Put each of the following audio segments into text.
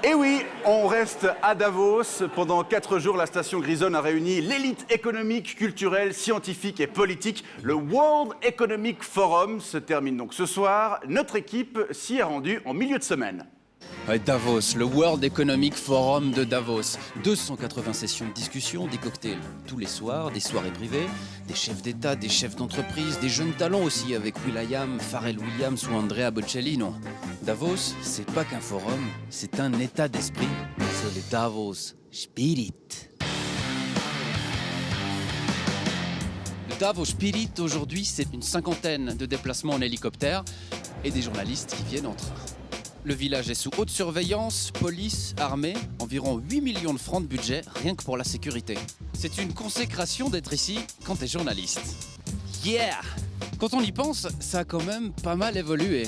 Et oui, on reste à Davos. Pendant 4 jours, la station Grisone a réuni l'élite économique, culturelle, scientifique et politique. Le World Economic Forum se termine donc ce soir. Notre équipe s'y est rendue en milieu de semaine. Ouais, Davos, le World Economic Forum de Davos. 280 sessions de discussion, des cocktails tous les soirs, des soirées privées, des chefs d'État, des chefs d'entreprise, des jeunes talents aussi avec will.i.am, Pharrell Williams ou Andrea Bocelli, non. Davos, c'est pas qu'un forum, c'est un état d'esprit. C'est le Davos Spirit. Le Davos Spirit, aujourd'hui, c'est une 50aine de déplacements en hélicoptère et des journalistes qui viennent en train. Le village est sous haute surveillance, police, armée, environ 8 millions de francs de budget, rien que pour la sécurité. C'est une consécration d'être ici quand t'es journaliste. Yeah! Quand on y pense, ça a quand même pas mal évolué.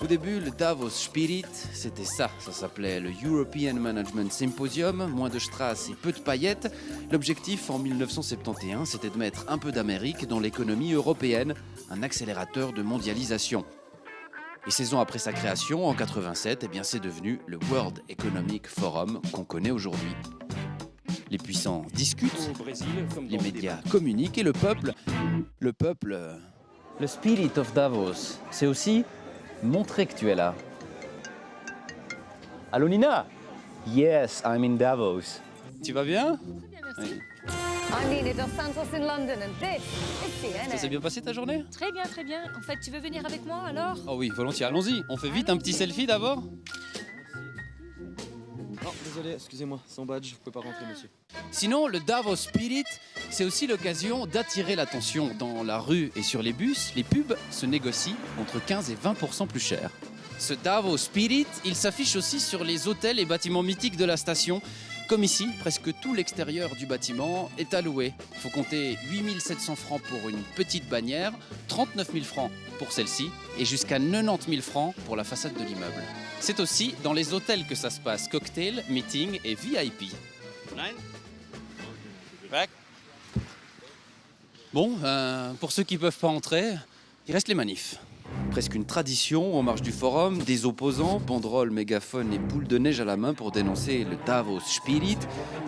Au début, le Davos Spirit, c'était ça. Ça s'appelait le European Management Symposium, moins de strass et peu de paillettes. L'objectif en 1971, c'était de mettre un peu d'Amérique dans l'économie européenne, un accélérateur de mondialisation. Et 16 ans après sa création, en 87, eh bien, c'est devenu le World Economic Forum qu'on connaît aujourd'hui. Les puissants discutent, les médias communiquent et le peuple... Le Spirit of Davos, c'est aussi montrer que tu es là. Allô Nina? Yes, I'm in Davos. Tu vas bien? Merci. I'm Nina Dos Santos in London and this is CNN. Ça s'est bien passé ta journée? Très bien, très bien. En fait, tu veux venir avec moi alors? Oh oui, volontiers, allons-y. On fait vite un petit selfie d'abord? Non, désolé, excusez-moi, sans badge, vous pouvez pas rentrer, monsieur. Sinon, le Davos Spirit, c'est aussi l'occasion d'attirer l'attention. Dans la rue et sur les bus, les pubs se négocient entre 15 et 20% plus cher. Ce Davos Spirit, il s'affiche aussi sur les hôtels et bâtiments mythiques de la station. Comme ici, presque tout l'extérieur du bâtiment est à louer. Il faut compter 8 700 francs pour une petite bannière, 39 000 francs pour celle-ci et jusqu'à 90 000 francs pour la façade de l'immeuble. C'est aussi dans les hôtels que ça se passe, cocktail, meeting et VIP. Bon, pour ceux qui ne peuvent pas entrer, il reste les manifs. Presque une tradition en marge du forum, des opposants, banderoles, mégaphones et boules de neige à la main pour dénoncer le Davos Spirit.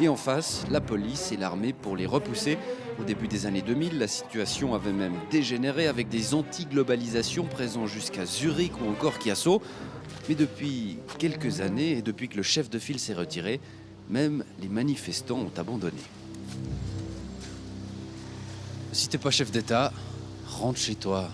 Et en face, la police et l'armée pour les repousser. Au début des années 2000, la situation avait même dégénéré avec des anti-globalisations présents jusqu'à Zurich ou encore Chiasso. Mais depuis quelques années, et depuis que le chef de file s'est retiré, même les manifestants ont abandonné. Si t'es pas chef d'État, rentre chez toi.